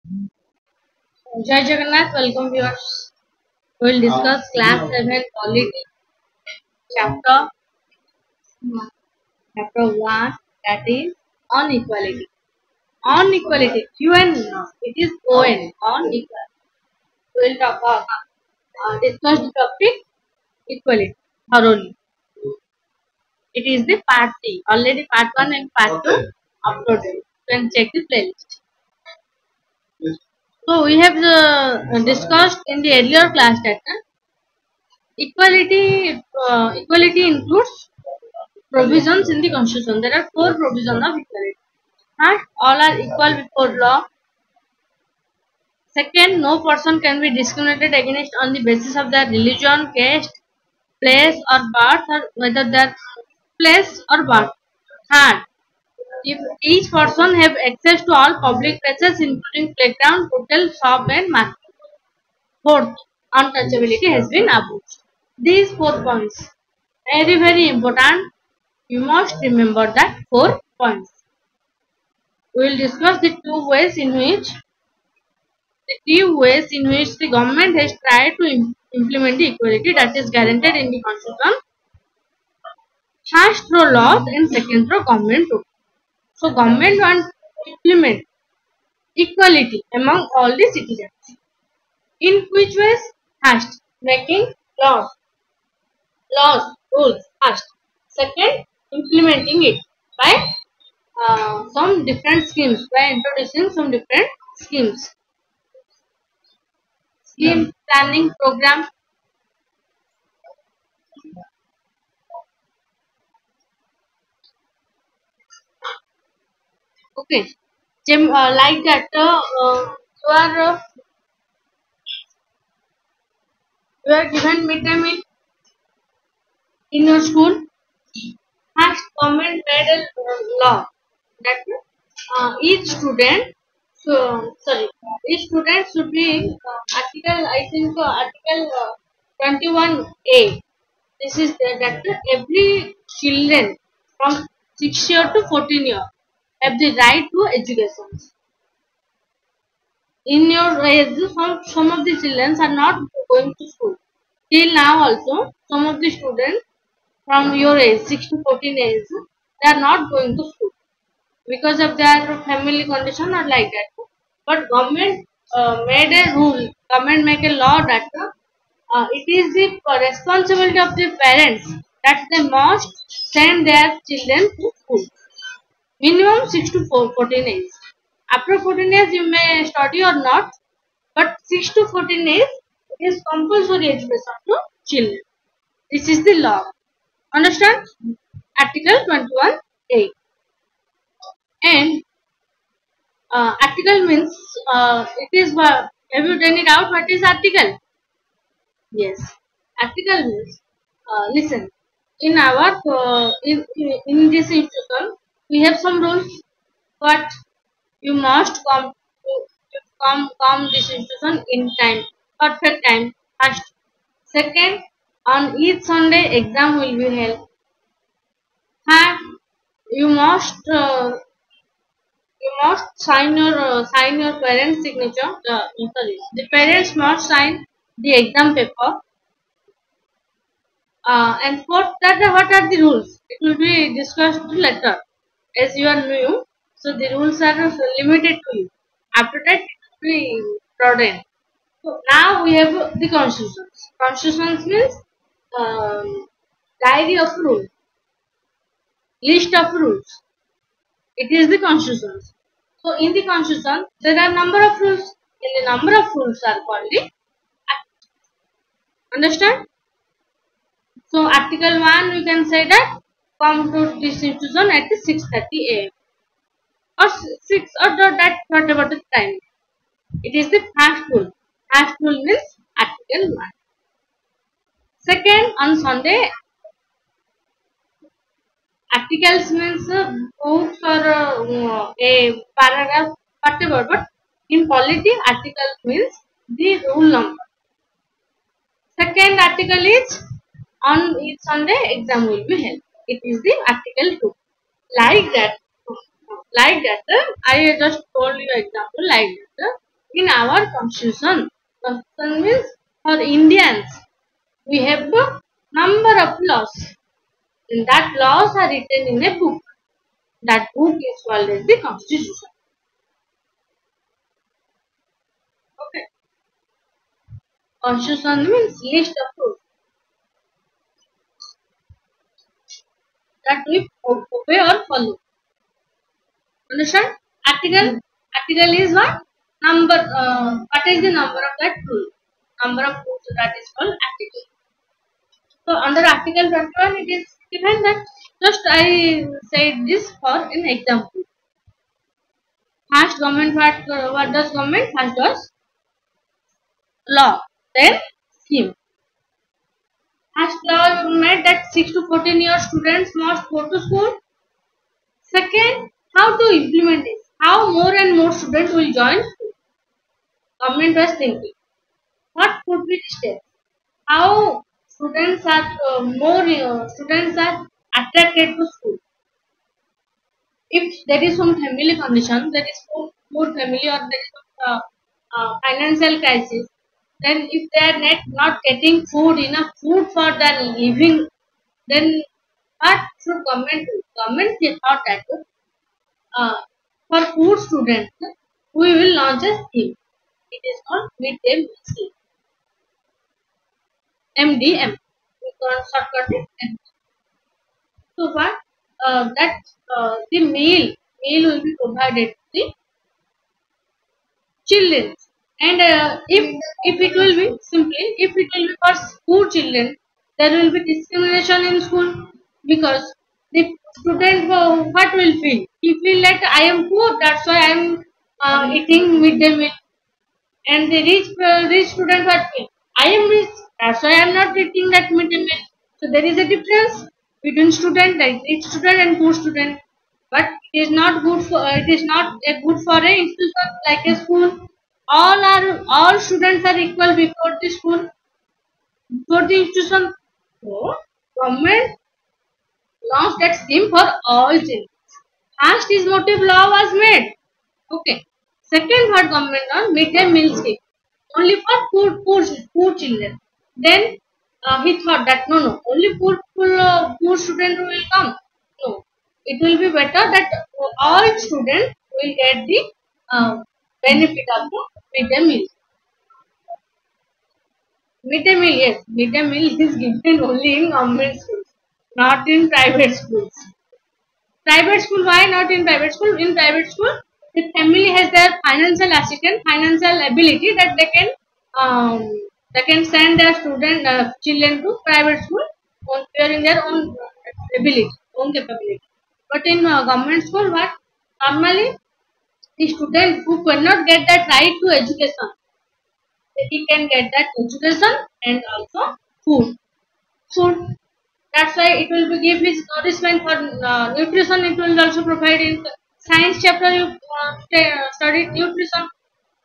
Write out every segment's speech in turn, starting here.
Jai Jagannath, welcome viewers. We will discuss class 7 Polity chapter chapter 1, that is on equality. On equality, UN, it is ON, on equality. We will talk about discuss the topic equality thoroughly. It is the part 3. Already part 1 and part 2 uploaded. You can check the playlist. So we have discussed in the earlier class that equality includes provisions in the constitution. There are 4 provisions of equality. First, all are equal before law. Second, no person can be discriminated against on the basis of their religion, caste, place or birth, or whether their place or birth. Third, if each person have access to all public places including playground, hotel, shop and market. Fourth, untouchability has been abolished. These 4 points very important. You must remember that 4 points. We will discuss the two ways in which the government has tried to implement the equality that is guaranteed in the constitution. First through laws and second through government rule. So government wants to implement equality among all the citizens. In which ways? First, making rules first. Second, implementing it by some different schemes, by introducing some different schemes. Scheme planning program. Okay, like that you are given midday meal in your school. First, government made a law that each student, each student should be article 21A. This is that every children from 6 year to 14 year have the right to education. In your age, some of the children are not going to school. Till now also, some of the students from your age, 6 to 14 age, they are not going to school because of their family condition or like that. But government made a rule, government make a law that it is the responsibility of the parents that they must send their children to school. Minimum 6 to 14 age. After 14 years you may study or not, but 6 to 14 age is compulsory education to children. This is the law. Understand? Article 21A. And article means it is have you done it out? What is article? Yes. Article means listen. In our in this institution we have some rules, but you must come this institution in time, perfect time. First, second, on each Sunday exam will be held. Third, you must sign your parents' signature. Sorry, the parents must sign the exam paper. And fourth, that what are the rules? It will be discussed later. As you are new, so the rules are limited to you. After that, it will be broadened. So now we have the constitutions. Constitutions means diary of rules, list of rules. It is the constitutions. So in the constitution, there are number of rules. In the number of rules are called the act. Understand? So article 1 we can say that come to this institution at 6:30 a.m. or 6 or that whatever the time. It is the first rule. First rule means article 1. Second, on Sunday, articles means books or a paragraph, whatever. But in polity, article means the rule number. Second article is on each Sunday exam will be held. It is the article 2. Like that, I just told you example like that. in our constitution. Constitution means for Indians, we have a number of laws. And that laws are written in a book. That book is called as the constitution. Okay. Constitution means list of rules that we obey or follow. Understand? Article is what? Number. What is the number of that rule? Number of rules, that is called article. So under Article 21, it is given that just I said this for an example. First, government what does government? First does law, then scheme. First law made that 6 to 14 year students must go to school. Second, how to implement this? How more and more students will join school? Government was thinking. What could be the steps? How students are more students are attracted to school? If there is some family condition, there is some poor family or there is some financial crisis, then if they are not getting food, enough food for their living, then what should government do? Government thought that uh, for poor students, we will launch a scheme. It is called midday meal scheme. MDM. We can shortcut it. So what? That the meal will be provided to the children. And if it will be simply, if it will be for school children, there will be discrimination in school because the student what will feel? He feel that I am poor, that's why I am eating midday meal. And the rich student what feel? I am rich, that's why I am not eating that midday meal. So there is a difference between student, like rich student and poor student. But it is not good for it is not a good for a institution like a school. All students are equal before the school, before the institution. So government launched that scheme for all children. First is motive law was made. Okay. Second what government on midday meal scheme. Only for poor children. Then he thought that only poor student will come. No, it will be better that all students will get the benefit of the midday meal. Midday meal, yes, midday meal is given only in government schools, not in private schools. Private school, why not in private school? In private school, the family has their financial assistance, financial ability that they can send their children to private school on bearing their own ability, own capability. But in government school, what normally the student who cannot get that right to education, he can get that education and also food. Food. That's why it will be give his nourishment for nutrition. It will also provide in science chapter. You study nutrition.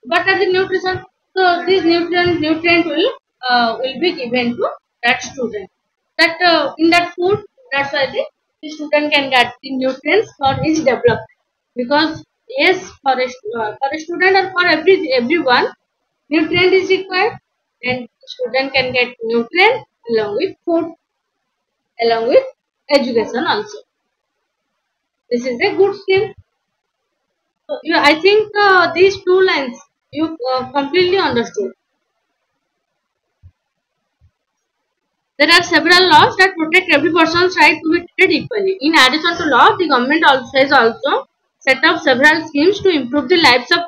What are the nutrition? So this nutrient will be given to that student. That in that food, that's why the student can get the nutrients for his development. Because yes, for a student or for everyone, nutrient is required, and student can get nutrient along with food, along with education also. This is a good skill. So, yeah, I think these two lines you completely understood. There are several laws that protect every person's right to be treated equally. In addition to law, the government also has also set up several schemes to improve the lives of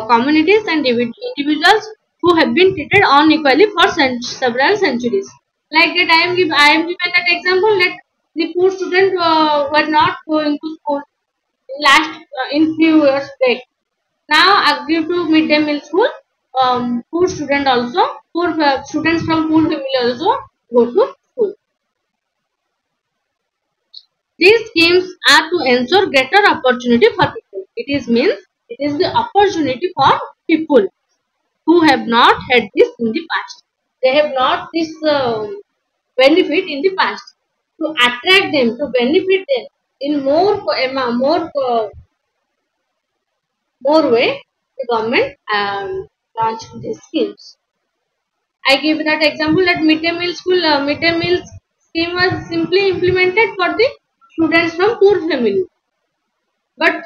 communities and individuals who have been treated unequally for several centuries. Like that, I am given that example that the poor students were not going to school last in few years back. Now, due to midday meal school, poor student also, poor students from poor family also go to school. These schemes are to ensure greater opportunity for people. It is the opportunity for people who have not had this in the past. They have not this benefit in the past. To attract them, to benefit them in more way, the government launched these schemes. I give that example that midday meal scheme was simply implemented for the students from poor family. But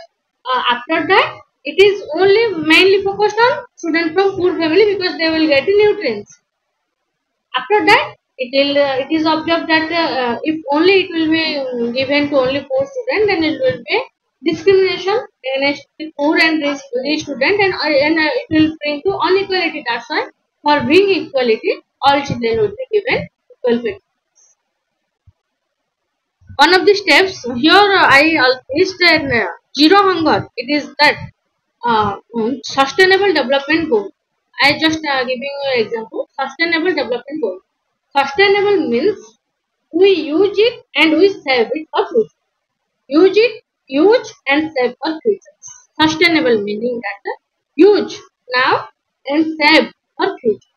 after that, it is only mainly focused on students from poor family because they will get the nutrients. After that, it is observed that if only it will be given to only poor student, then it will be discrimination against the poor and rich student, and it will bring to inequality. That's why for bringing equality, all children will be given equal fit. One of the steps here is zero hunger. It is that sustainable development goal. I just giving you an example. Sustainable development goal. Sustainable means we use it and we save it for future. Use and save for future. Sustainable meaning that use now and save for future.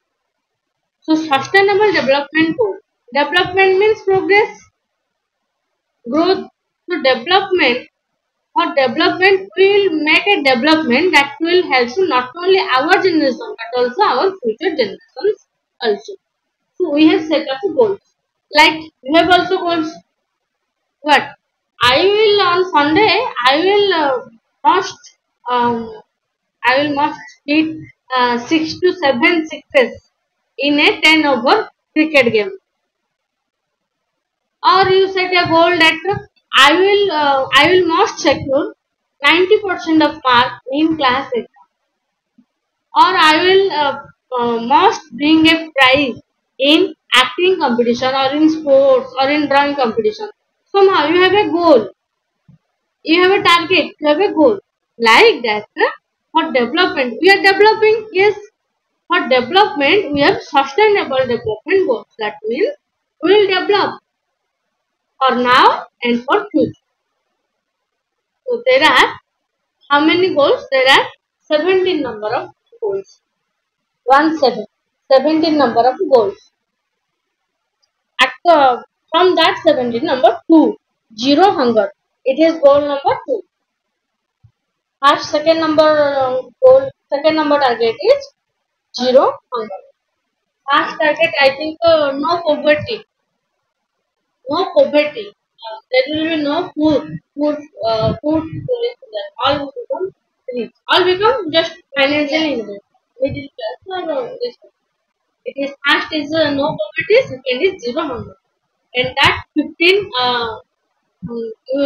So sustainable development goal. Development means progress, growth. So development will make a development that will help to not only our generation but also our future generations also. So we have set up goals. Like we have also goals. What? I will on Sunday. Must um, I will must hit 6 to 7 sixes in a 10 over cricket game. Or you set a goal that I will must secure 90% of mark in class exam. Or I will must bring a prize in acting competition or in sports or in drawing competition. Somehow you have a goal, you have a target, you have a goal. Like that, for development, we are developing, yes. For development, we have sustainable development goals. That means we will develop for now and for future. So there are how many goals? There are 17 number of goals. 17 number of goals. From that 17 number 2, zero hunger. It is goal number 2. First second number target is zero hunger. First target I think no poverty. No poverty. There will be no food to live there. All will become rich. All become just financially independent. Middle class or this. It is first is no poverty, second is zero hunger. And that 15,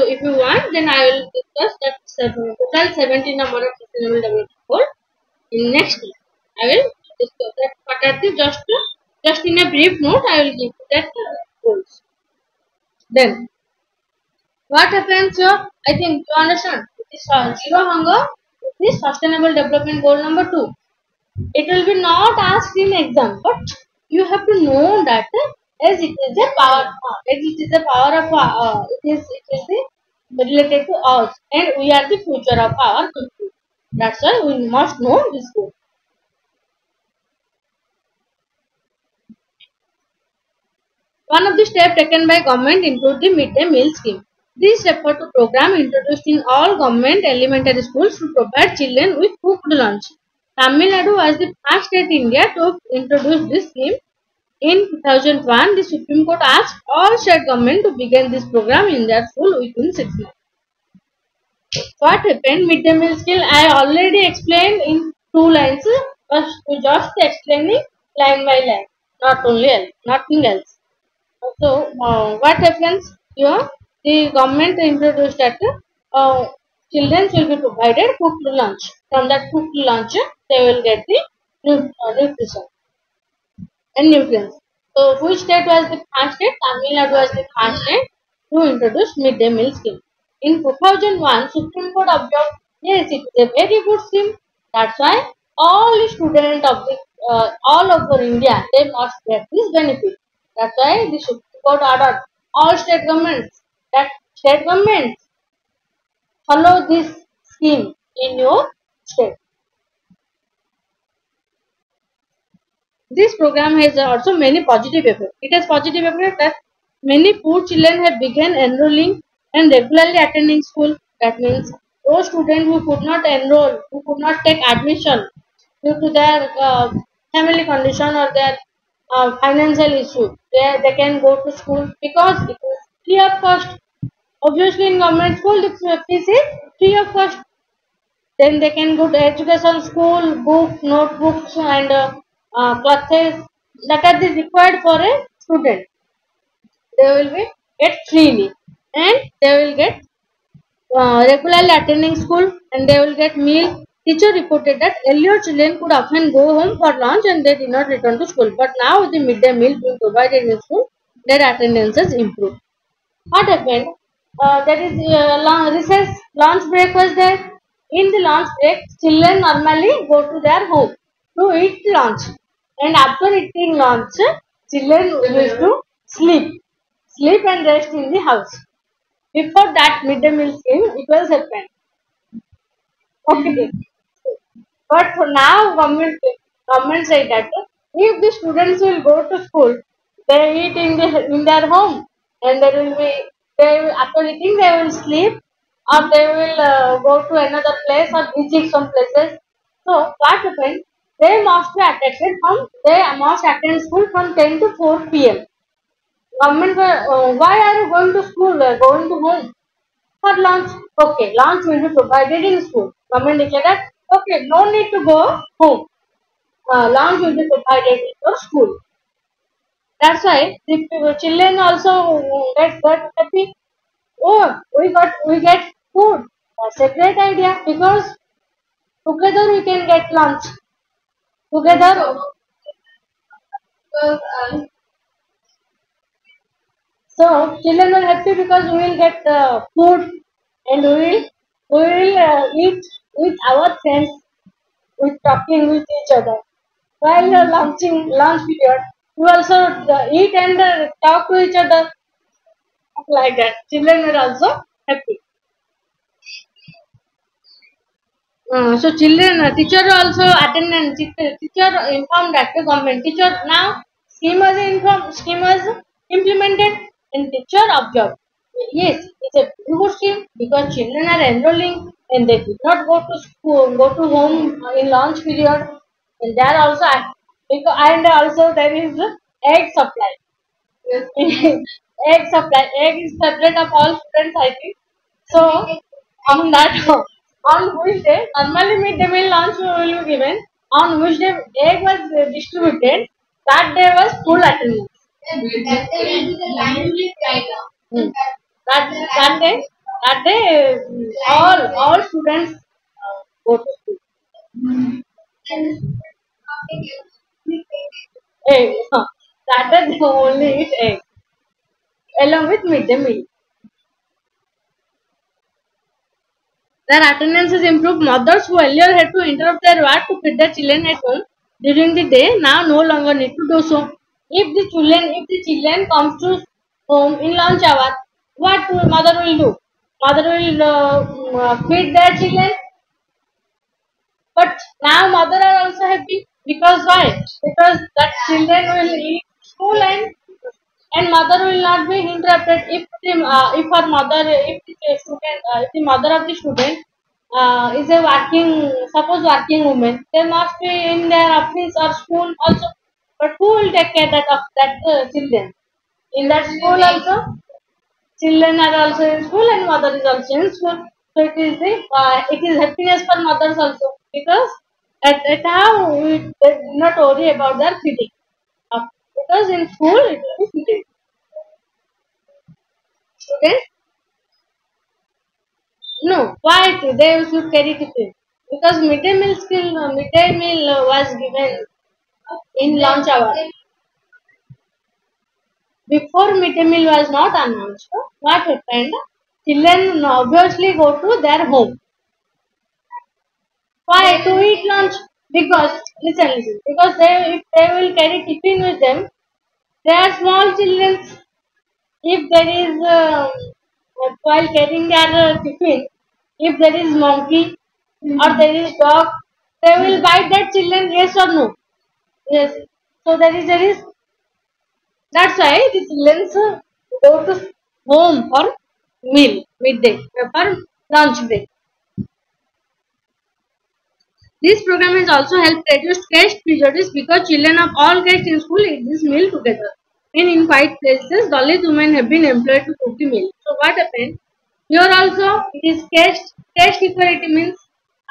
if you want, then I will discuss that total 17 number of sustainable development goal in next week. I will discuss that. But at the just in a brief note, I will give you that goals. Then what happens here? I think you understand. It is zero hunger. It is sustainable development goal number 2. It will be not asked in exam, but you have to know that as it is a power, it is related to us, and we are the future of our country. That's why we must know this goal. One of the steps taken by government include the midday meal scheme. This refer to program introduced in all government elementary schools to provide children with cooked lunch. Tamil Nadu was the first state in India to introduce this scheme. In 2001, the Supreme Court asked all state government to begin this program in their school within 6 months. What happened? Midday meal scheme I already explained in 2 lines, but just explaining line by line, nothing else. So, what happens here? The government introduced that children will be provided cooked lunch. From that cooked lunch, they will get the nutrition and nutrients. So, which state was the first state? Tamil Nadu was the first state to introduce midday meal scheme. In 2001, Supreme Court observed, yes, it is a very good scheme. That's why all the students of the all over India, they must get this benefit. That's why the Supreme Court ordered all state governments that state governments follow this scheme in your state. This program has also many positive effects. It has positive effect that many poor children have begun enrolling and regularly attending school. That means those students who could not enroll, who could not take admission due to their family condition or their financial issue. They can go to school because it is free of cost. Obviously, in government school, the fees is free of cost. Then they can go to education school, book, notebooks, and clothes that are the required for a student. They will be get freely, and they will get regularly attending school, and they will get meal. Teacher reported that earlier children could often go home for lunch and they did not return to school. But now with the midday meal being provided in school, their attendances improved. What happened? There is recess, lunch break was there. In the lunch break, children normally go to their home to eat lunch. And after eating lunch, children used to sleep and rest in the house. Before that midday meal scheme, it was happened. Okay. But for now, government said that if the students will go to school, they eat in their home, and there will be after eating they will sleep, or they will go to another place or visit some places. So what happened? They must attend school from 10 to 4 p.m. Government, why are you going to school? Going to home for lunch. Okay, lunch will be provided in school. Government declared that okay, no need to go home. Lunch will be provided in your school. That's why the children also get happy. Oh, we get food. That's a great idea because together we can get lunch. Together, so children are happy because we will get food and we will eat with our friends with talking with each other. While lunching lunch period, we also eat and talk to each other like that. Children were also happy. So children, teacher also attend and teacher informed that the government teacher now scheme was implemented and teacher observed. Yes, it's a good scheme because children are enrolling and they did not go to school, go to home in lunch period, and there also and also there is egg supply. Egg is favorite of all students, I think. So on that on which day normally midday meal lunch will be given, on which day egg was distributed, that day was full attendance. Hmm. That day all students go to school. Egg. That day they only eat egg along with midday meal. Their attendance is improved. Mothers who earlier had to interrupt their work to feed their children at home during the day now no longer need to do so. If the children comes to home in lunch hour, what mother will do? Mother will feed their children. But now mother are also happy because why? Because that children will eat school and mother will not be interrupted if her mother if the student if the mother of the student is a working woman, they must be in their office or school also. But who will take care that of that children in that school also? Children are also in school and mother is also in school. So it is happiness for mothers also because at how they do not worry about their feeding. Because in school it will be feeding. Students, no, why they should carry tiffin? Because midday meal was given in lunch hour. Before midday meal was not announced, what happened? Children obviously go to their home. Why? To eat lunch. Because, listen. Because if they will carry tiffin with them, they are small children. If there is, while carrying their tiffin, if there is monkey or there is dog, they will bite that children, yes or no? Yes. So there is a risk. That's why the children go to home for midday, for lunch break. This program has also helped reduce caste prejudice because children of all castes in school eat this meal together. And in quiet places, Dalit women have been employed to cook the meal. So what happened? Here also it is caste equality means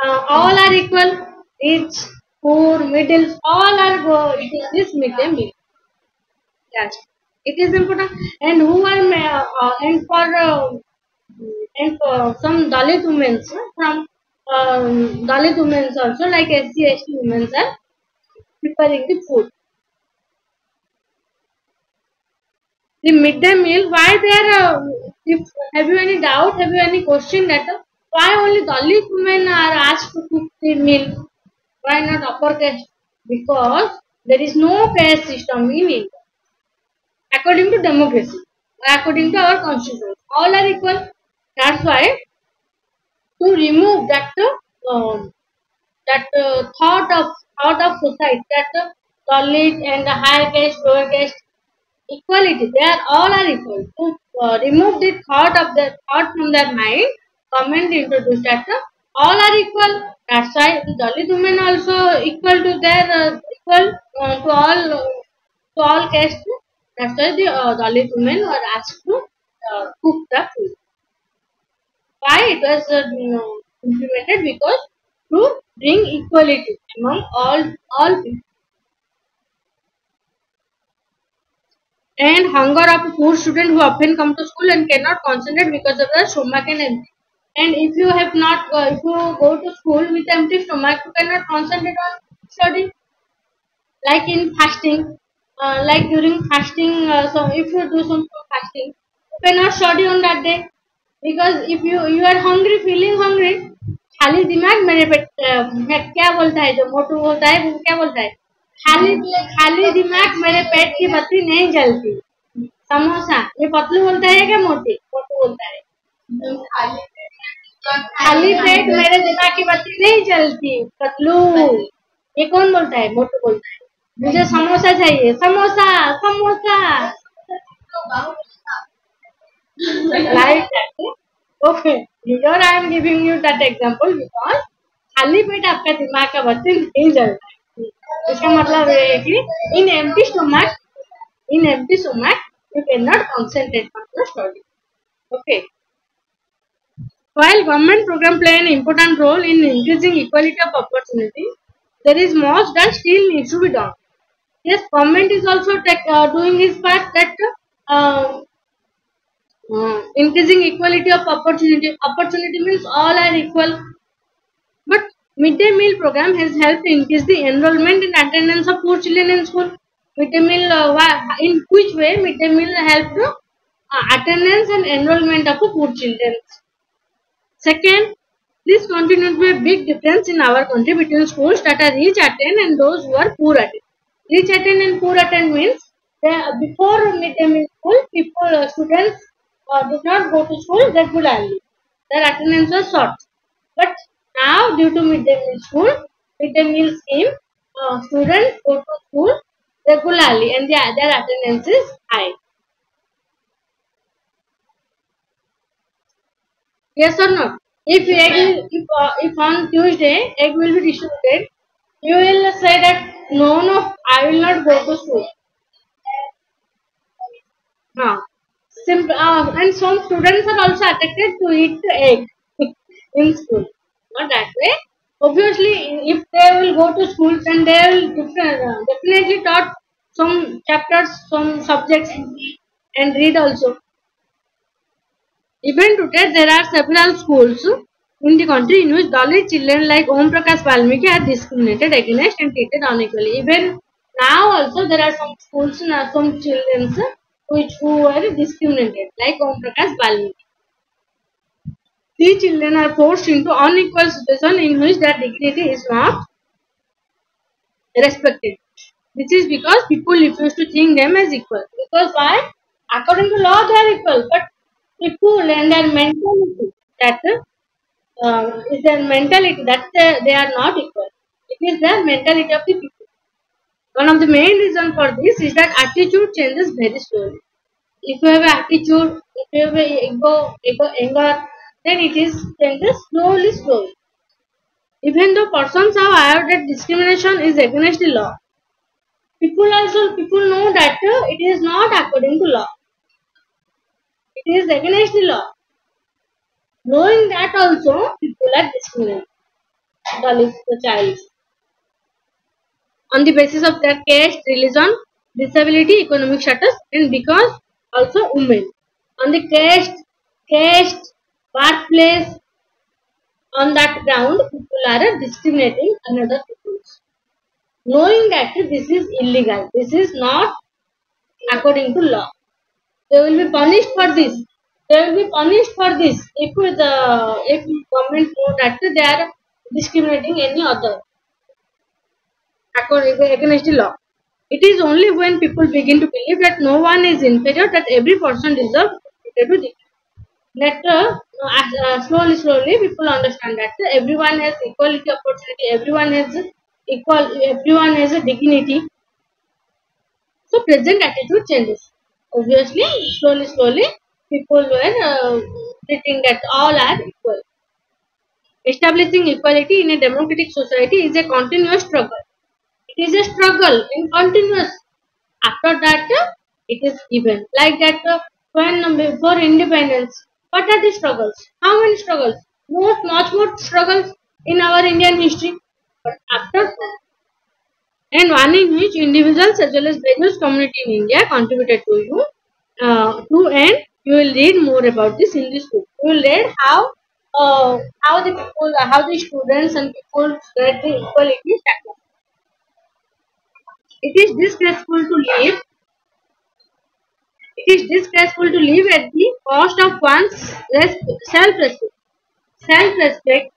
all are equal. Rich, poor, middle, all are eating this midday meal. Yes, it is important. And who are and for some Dalit women from Dalit women also like SC ST women are preparing the food. The midday meal, why there? If have you any doubt? Have you any question that why only Dalit women are asked to cook the meal? Why not upper caste? Because there is no caste system in India. According to democracy, according to our constitution, all are equal. That's why to remove that thought of society that Dalit and the higher caste, lower caste equality. They are all are equal. To remove the thought from their mind, government introduced that all are equal. That's why the Dalit women also equal to their equal to all castes. That's why the Dalit women were asked to cook the food. Why it was implemented? Because to bring equality among all people. And hunger of a poor student who often come to school and cannot concentrate because of the stomach and empty. And if you have not, if you go to school with empty stomach, you cannot concentrate on study. Like in fasting, like during fasting, so if you do some fasting, you cannot study on that day because if you are hungry, feeling hungry, खाली दिमाग मेरे पेट क्या बोलता है जो मोटू बोलता है वो क्या बोलता है खाली खाली दिमाग मेरे पेट की बत्ती नहीं जलती समोसा ये पतलू बोलता है क्या मोटी मोटू बोलता है खाली पेट मेरे दिमाग की बत्ती नहीं जलती पतलू ये कौन बोलता है मोटू बोलता है मुझे समोसा चाहिए samosa samosa like that. Okay, here I am giving you that example because खाली पेट आपका दिमाग का बत्ती नहीं जलता है इसका मतलब ये है कि in empty stomach you cannot concentrate on the study. Okay. While government program play an important role in increasing equality of opportunity, there is much that still needs to be done. Yes, government is also doing his part that increasing equality of opportunity. Opportunity means all are equal. But midday meal program has helped increase the enrollment and attendance of poor children in school. Midday meal, in which way midday meal helped attendance and enrollment of poor children. Second, this continues to be a big difference in our country between schools that are rich attend and those who are poor attend. Rich attend and poor attend means before midday meal school, students did not go to school regularly. Their attendance was short. But now, due to midday meal scheme, students go to school regularly and their attendance is high. Yes or no? If on Tuesday egg will be distributed, you will say that no, I will not go to school. No. Simple, and some students are also attracted to eat egg in school. Not that way. Obviously, if they will go to school, then they will definitely taught some chapters, some subjects, and read also. Even today, there are several schools in the country in which Dalit children like Om Prakash Valmiki are discriminated against and treated unequally. Even now, also there are some schools, some children who are discriminated, like Om Prakash Valmiki. These children are forced into unequal situation in which their dignity is not respected. This is because people refuse to think them as equal. Because why? According to law, they are equal, but people and their mentality that is their mentality that they are not equal. It is their mentality of the people. One of the main reasons for this is that attitude changes very slowly. If you have an attitude, if you have anger, then it is changes slowly. Even though persons are aware that discrimination is against the law, people know that it is not according to law. It is against the law. Knowing that also, people are discriminating the child on the basis of their caste, religion, disability, economic status, and because also women. On the caste, birthplace, on that ground, people are discriminating another people. Knowing that this is illegal, this is not according to law. They will be punished for this. They will be punished for this if government know that they are discriminating any other according against the law. It is only when people begin to believe that no one is inferior that every person deserves to be. That slowly people understand that everyone has equality opportunity, everyone has a dignity. So present attitude changes. Obviously, slowly people were treating that all are equal. Establishing equality in a democratic society is a continuous struggle. It is a struggle in continuous. After that, it is given. Like that, when before independence, what are the struggles? How many struggles? Much more struggles in our Indian history. But after, and one in which individuals as well as various community in India contributed to you. And you will read more about this in this book. You will read how the students and people get the equality status. It is disgraceful to live. It is disgraceful to live at the cost of one's self-respect. Self-respect,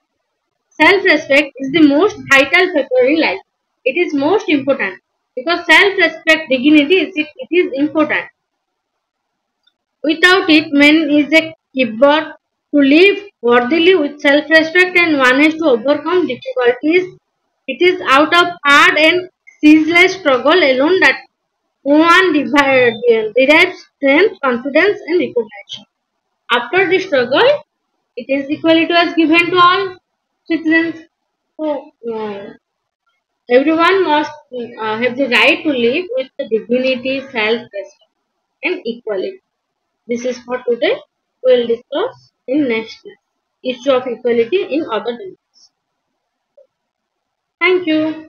self-respect is the most vital factor in life. It is most important because self-respect, dignity, it is important. Without it, man is a keyboard to live worthily with self-respect and one has to overcome difficulties. It is out of hard and ceaseless struggle alone that one derives strength, confidence and recognition. After the struggle, it is equality was given to all citizens. So, everyone must have the right to live with the dignity, self-respect and equality. This is for today. We will discuss in next class. Issue of equality in other domains. Thank you.